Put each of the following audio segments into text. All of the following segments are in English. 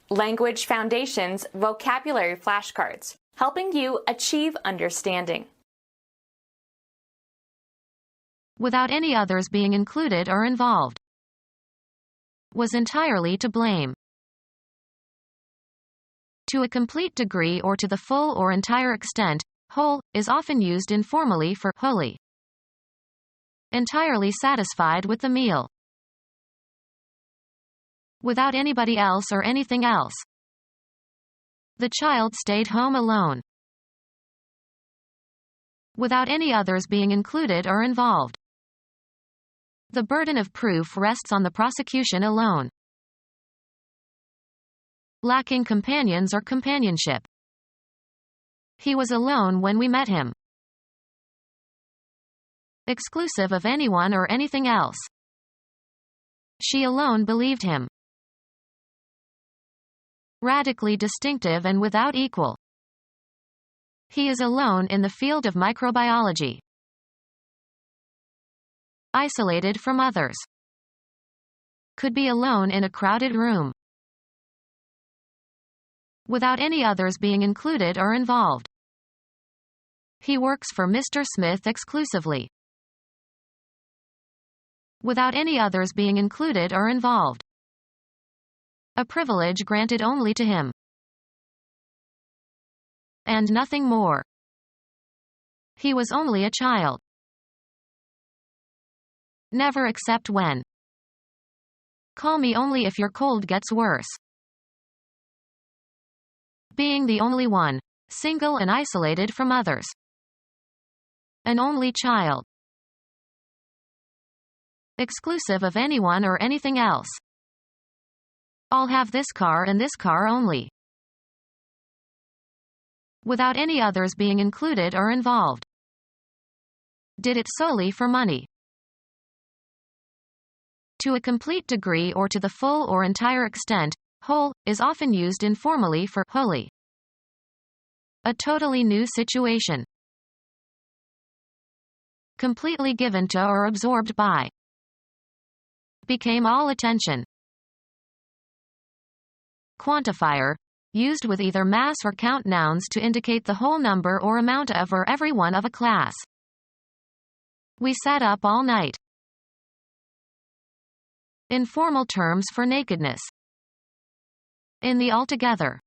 Language Foundations Vocabulary Flashcards, helping you achieve understanding. Without any others being included or involved. Was entirely to blame. To a complete degree or to the full or entire extent, whole, is often used informally for wholly. Entirely satisfied with the meal. Without anybody else or anything else. The child stayed home alone. Without any others being included or involved. The burden of proof rests on the prosecution alone. Lacking companions or companionship. He was alone when we met him. Exclusive of anyone or anything else. She alone believed him. Radically distinctive and without equal. He is alone in the field of microbiology. Isolated from others. Could be alone in a crowded room. Without any others being included or involved. He works for Mr. Smith exclusively. Without any others being included or involved. A privilege granted only to him. And nothing more. He was only a child. Never except when. Call me only if your cold gets worse. Being the only one. Single and isolated from others. An only child. Exclusive of anyone or anything else. I'll have this car and this car only. Without any others being included or involved. Did it solely for money. To a complete degree or to the full or entire extent, whole, is often used informally for wholly. A totally new situation. Completely given to or absorbed by. Became all attention. Quantifier, used with either mass or count nouns to indicate the whole number or amount of or every one of a class. We sat up all night. Informal terms for nakedness. In the altogether.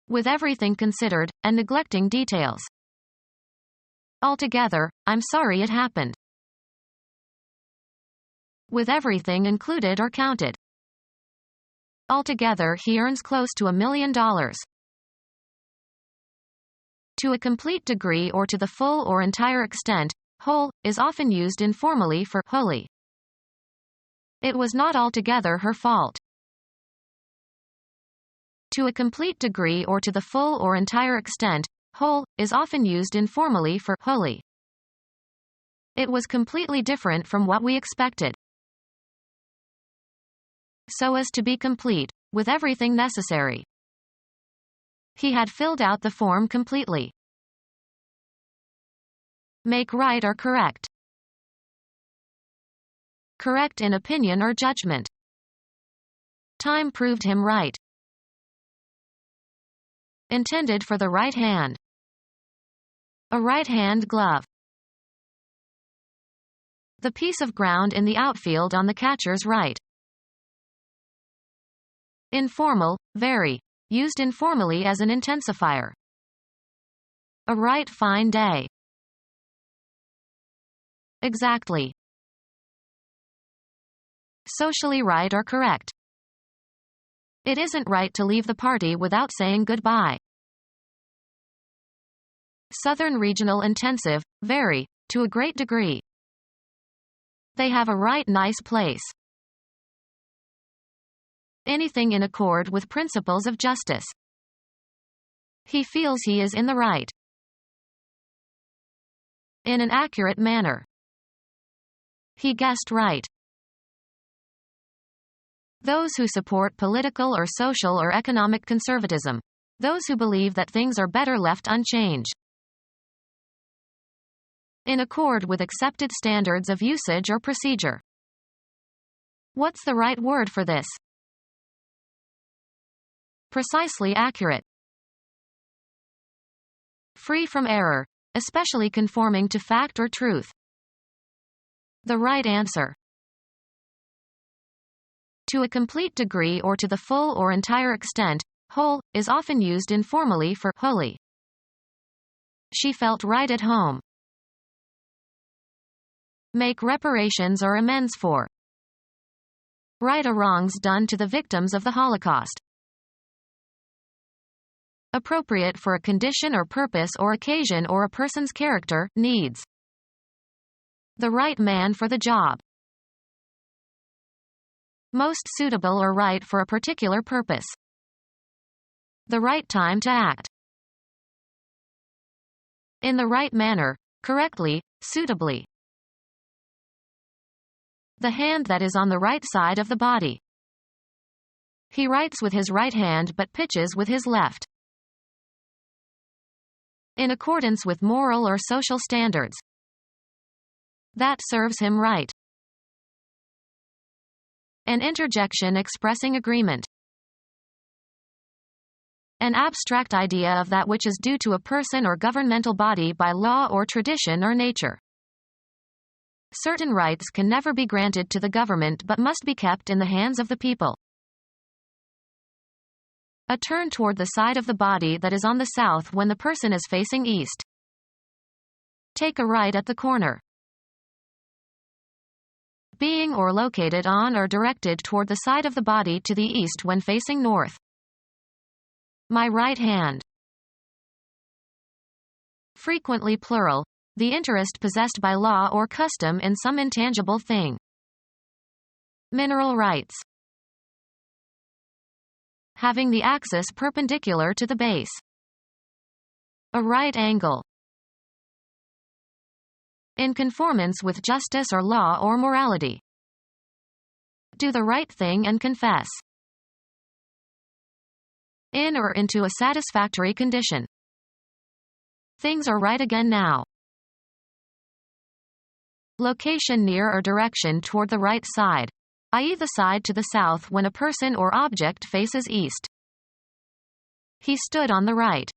With everything considered, and neglecting details. Altogether, I'm sorry it happened. With everything included or counted. Altogether he earns close to $1 million. To a complete degree or to the full or entire extent, whole, is often used informally for wholly. It was not altogether her fault. To a complete degree or to the full or entire extent, whole, is often used informally for wholly. It was completely different from what we expected. So as to be complete, with everything necessary. He had filled out the form completely. Make right or correct. Correct in opinion or judgment. Time proved him right. Intended for the right hand. A right-hand glove. The piece of ground in the outfield on the catcher's right. Informal, very. Used informally as an intensifier. A right fine day. Exactly. Socially right or correct. It isn't right to leave the party without saying goodbye. Southern regional intensive, very, to a great degree. They have a right nice place. Anything in accord with principles of justice. He feels he is in the right. In an accurate manner. He guessed right. Those who support political or social or economic conservatism. Those who believe that things are better left unchanged. In accord with accepted standards of usage or procedure. What's the right word for this? precisely accurate. Free from error, especially conforming to fact or truth. The right answer. To a complete degree or to the full or entire extent, whole, is often used informally for wholly. She felt right at home. Make reparations or amends for. Right or wrongs done to the victims of the Holocaust. Appropriate for a condition or purpose or occasion or a person's character, needs. The right man for the job. Most suitable or right for a particular purpose. The right time to act. In the right manner, correctly, suitably. The hand that is on the right side of the body. He writes with his right hand but pitches with his left. In accordance with moral or social standards. That serves him right. An interjection expressing agreement. An abstract idea of that which is due to a person or governmental body by law or tradition or nature. Certain rights can never be granted to the government but must be kept in the hands of the people. A turn toward the side of the body that is on the south when the person is facing east. Take a right at the corner. Being or located on or directed toward the side of the body to the east when facing north. My right hand. Frequently plural, the interest possessed by law or custom in some intangible thing. Mineral rights. Having the axis perpendicular to the base. A right angle. In conformance with justice or law or morality. Do the right thing and confess. In or into a satisfactory condition. Things are right again now. Location near or direction toward the right side, i.e. the side to the south when a person or object faces east. He stood on the right.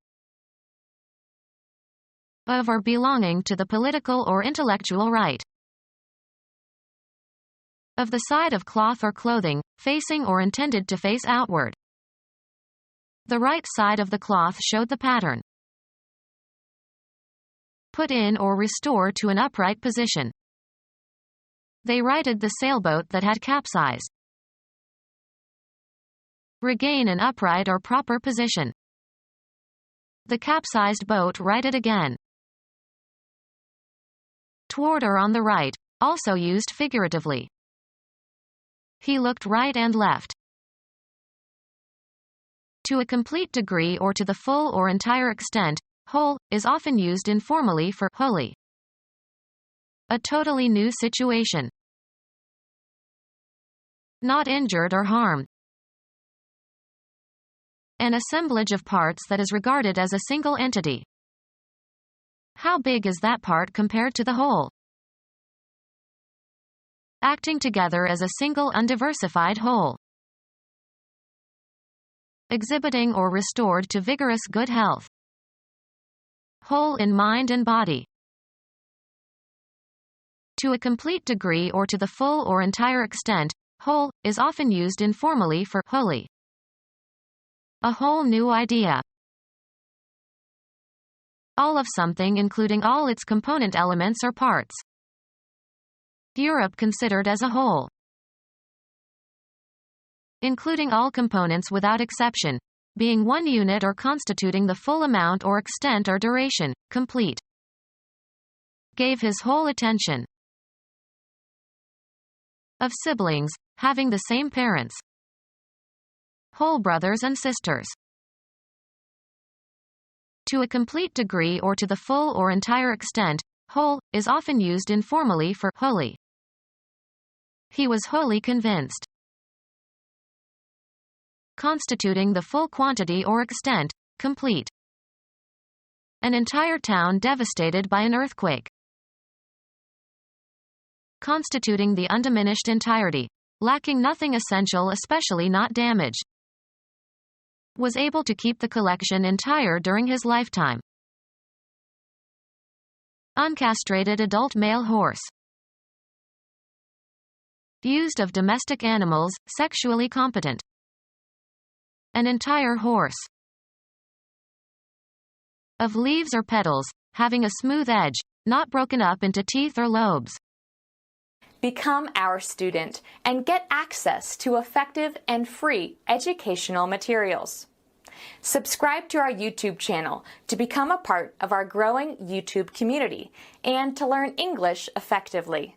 Of or belonging to the political or intellectual right. Of the side of cloth or clothing, facing or intended to face outward. The right side of the cloth showed the pattern. Put in or restore to an upright position. They righted the sailboat that had capsized. Regain an upright or proper position. The capsized boat righted again. Toward or on the right, also used figuratively. He looked right and left. To a complete degree or to the full or entire extent, whole, is often used informally for wholly. A totally new situation. Not injured or harmed. An assemblage of parts that is regarded as a single entity. How big is that part compared to the whole? Acting together as a single undiversified whole. Exhibiting or restored to vigorous good health. Whole in mind and body. To a complete degree or to the full or entire extent, whole, is often used informally for wholly. A whole new idea. All of something including all its component elements or parts. Europe considered as a whole. Including all components without exception, being one unit or constituting the full amount or extent or duration, complete. Gave his whole attention. Of siblings, having the same parents. Whole brothers and sisters. To a complete degree or to the full or entire extent, whole, is often used informally for wholly. He was wholly convinced. Constituting the full quantity or extent, complete. An entire town devastated by an earthquake. Constituting the undiminished entirety, lacking nothing essential, especially not damaged. Was able to keep the collection entire during his lifetime. Uncastrated adult male horse. Used of domestic animals, sexually competent. An entire horse. Of leaves or petals, having a smooth edge, not broken up into teeth or lobes. Become our student and get access to effective and free educational materials. Subscribe to our YouTube channel to become a part of our growing YouTube community and to learn English effectively.